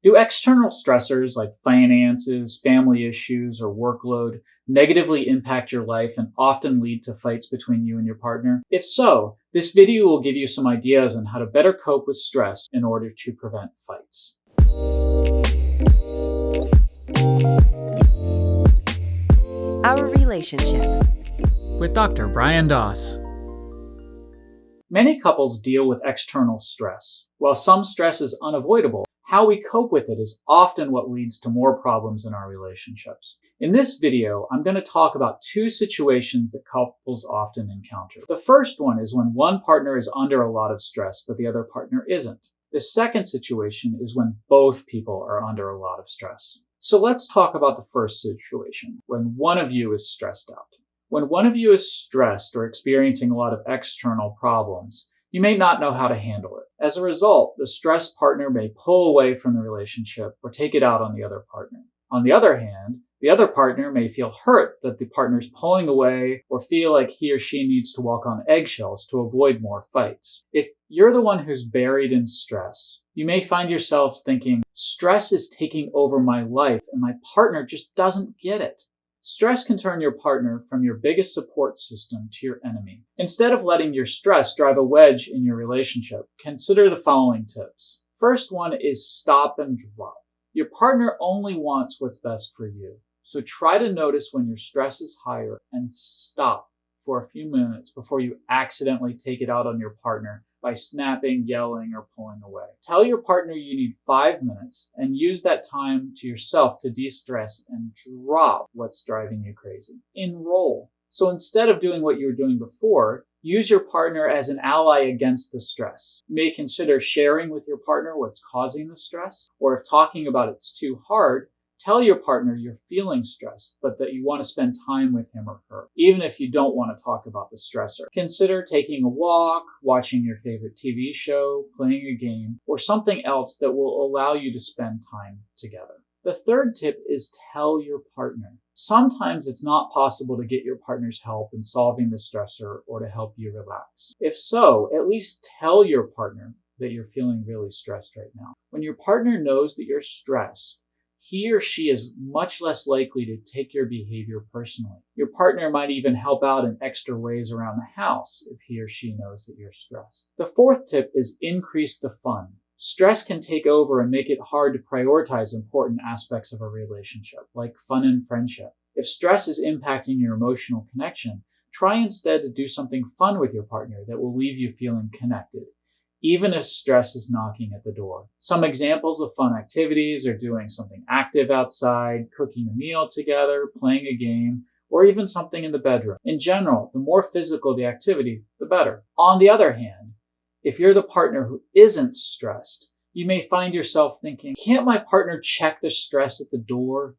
Do external stressors like finances, family issues, or workload negatively impact your life and often lead to fights between you and your partner? If so, this video will give you some ideas on how to better cope with stress in order to prevent fights. Our Relationship with Dr. Brian Doss. Many couples deal with external stress. While some stress is unavoidable, how we cope with it is often what leads to more problems in our relationships. In this video, I'm going to talk about two situations that couples often encounter. The first one is when one partner is under a lot of stress, but the other partner isn't. The second situation is when both people are under a lot of stress. So let's talk about the first situation, when one of you is stressed out. When one of you is stressed or experiencing a lot of external problems, you may not know how to handle it. As a result, the stressed partner may pull away from the relationship or take it out on the other partner. On the other hand, the other partner may feel hurt that the partner's pulling away or feel like he or she needs to walk on eggshells to avoid more fights. If you're the one who's buried in stress, you may find yourself thinking, stress is taking over my life and my partner just doesn't get it. Stress can turn your partner from your biggest support system to your enemy. Instead of letting your stress drive a wedge in your relationship, consider the following tips. First one is stop and drop. Your partner only wants what's best for you. So try to notice when your stress is higher and stop for a few minutes before you accidentally take it out on your partner by snapping, yelling, or pulling away. Tell your partner you need 5 minutes and use that time to yourself to de-stress and drop what's driving you crazy. Enroll. So instead of doing what you were doing before, use your partner as an ally against the stress. You may consider sharing with your partner what's causing the stress, or if talking about it's too hard, tell your partner you're feeling stressed, but that you want to spend time with him or her, even if you don't want to talk about the stressor. Consider taking a walk, watching your favorite TV show, playing a game, or something else that will allow you to spend time together. The third tip is tell your partner. Sometimes it's not possible to get your partner's help in solving the stressor or to help you relax. If so, at least tell your partner that you're feeling really stressed right now. When your partner knows that you're stressed, he or she is much less likely to take your behavior personally. Your partner might even help out in extra ways around the house if he or she knows that you're stressed. The fourth tip is increase the fun. Stress can take over and make it hard to prioritize important aspects of a relationship, like fun and friendship. If stress is impacting your emotional connection, try instead to do something fun with your partner that will leave you feeling connected, even if stress is knocking at the door. Some examples of fun activities are doing something active outside, cooking a meal together, playing a game, or even something in the bedroom. In general, the more physical the activity, the better. On the other hand, if you're the partner who isn't stressed, you may find yourself thinking, can't my partner check the stress at the door?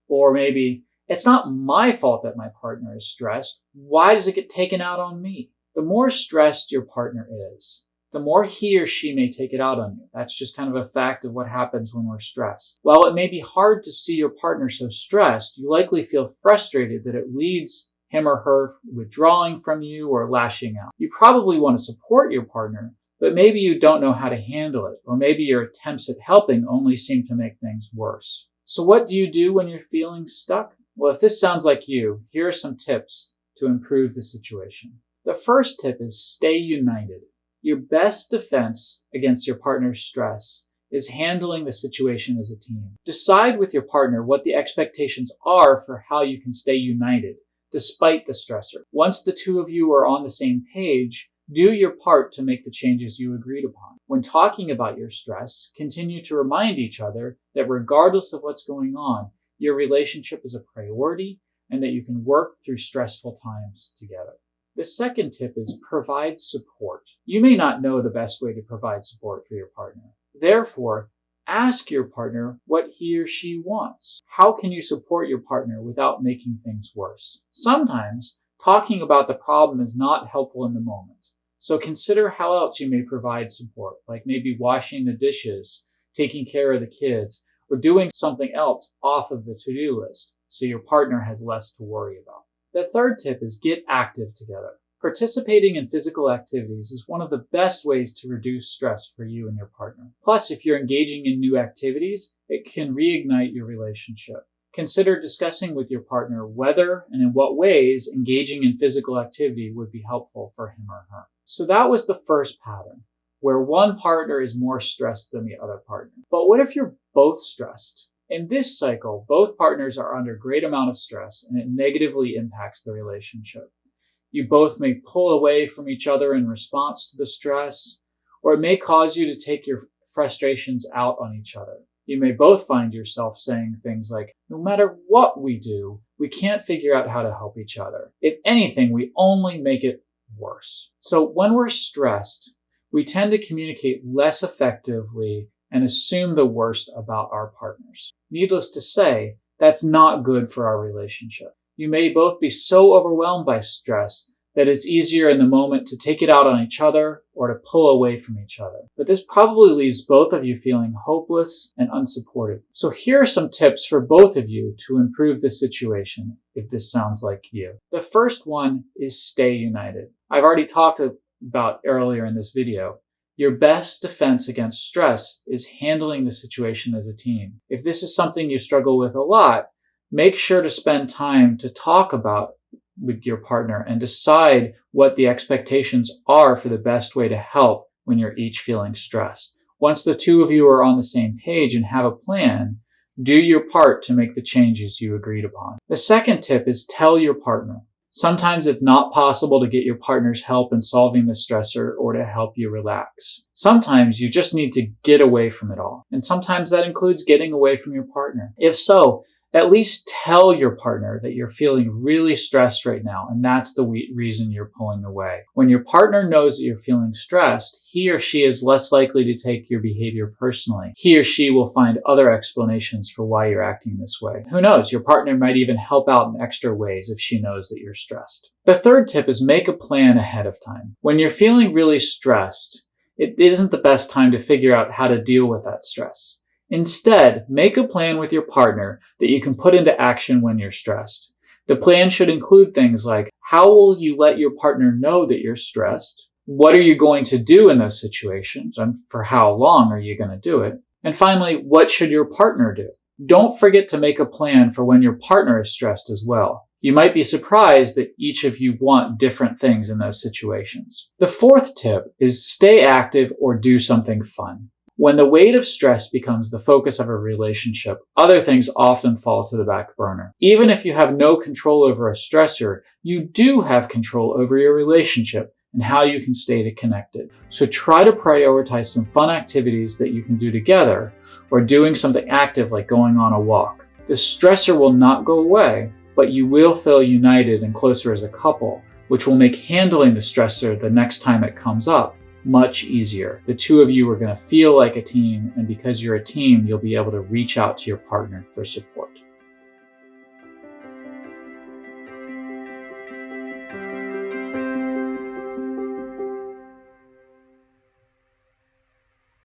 Or maybe, it's not my fault that my partner is stressed. Why does it get taken out on me? The more stressed your partner is, the more he or she may take it out on you. That's just kind of a fact of what happens when we're stressed. While it may be hard to see your partner so stressed, you likely feel frustrated that it leads him or her withdrawing from you or lashing out. You probably want to support your partner, but maybe you don't know how to handle it, or maybe your attempts at helping only seem to make things worse. So what do you do when you're feeling stuck? Well, if this sounds like you, here are some tips to improve the situation. The first tip is stay united. Your best defense against your partner's stress is handling the situation as a team. Decide with your partner what the expectations are for how you can stay united despite the stressor. Once the two of you are on the same page, do your part to make the changes you agreed upon. When talking about your stress, continue to remind each other that regardless of what's going on, your relationship is a priority and that you can work through stressful times together. The second tip is provide support. You may not know the best way to provide support for your partner. Therefore, ask your partner what he or she wants. How can you support your partner without making things worse? Sometimes, talking about the problem is not helpful in the moment. So consider how else you may provide support, like maybe washing the dishes, taking care of the kids, or doing something else off of the to-do list so your partner has less to worry about. The third tip is get active together. Participating in physical activities is one of the best ways to reduce stress for you and your partner. Plus, if you're engaging in new activities, it can reignite your relationship. Consider discussing with your partner whether and in what ways engaging in physical activity would be helpful for him or her. So that was the first pattern, where one partner is more stressed than the other partner. But what if you're both stressed? In this cycle, both partners are under a great amount of stress, and it negatively impacts the relationship. You both may pull away from each other in response to the stress, or it may cause you to take your frustrations out on each other. You may both find yourself saying things like, no matter what we do, we can't figure out how to help each other. If anything, we only make it worse. So when we're stressed, we tend to communicate less effectively and assume the worst about our partners. Needless to say, that's not good for our relationship. You may both be so overwhelmed by stress that it's easier in the moment to take it out on each other or to pull away from each other. But this probably leaves both of you feeling hopeless and unsupported. So here are some tips for both of you to improve the situation if this sounds like you. The first one is stay united. I've already talked about earlier in this video. Your best defense against stress is handling the situation as a team. If this is something you struggle with a lot, make sure to spend time to talk about with your partner and decide what the expectations are for the best way to help when you're each feeling stressed. Once the two of you are on the same page and have a plan, do your part to make the changes you agreed upon. The second tip is tell your partner. Sometimes it's not possible to get your partner's help in solving the stressor or to help you relax. Sometimes you just need to get away from it all. And sometimes that includes getting away from your partner. If so, at least tell your partner that you're feeling really stressed right now, and that's the reason you're pulling away. When your partner knows that you're feeling stressed, he or she is less likely to take your behavior personally. He or she will find other explanations for why you're acting this way. Who knows, your partner might even help out in extra ways if she knows that you're stressed. The third tip is make a plan ahead of time. When you're feeling really stressed, it isn't the best time to figure out how to deal with that stress. Instead, make a plan with your partner that you can put into action when you're stressed. The plan should include things like, how will you let your partner know that you're stressed? What are you going to do in those situations? And for how long are you going to do it? And finally, what should your partner do? Don't forget to make a plan for when your partner is stressed as well. You might be surprised that each of you want different things in those situations. The fourth tip is stay active or do something fun. When the weight of stress becomes the focus of a relationship, other things often fall to the back burner. Even if you have no control over a stressor, you do have control over your relationship and how you can stay connected. So try to prioritize some fun activities that you can do together, or doing something active like going on a walk. The stressor will not go away, but you will feel united and closer as a couple, which will make handling the stressor the next time it comes up much easier. The two of you are going to feel like a team, and because you're a team, you'll be able to reach out to your partner for support.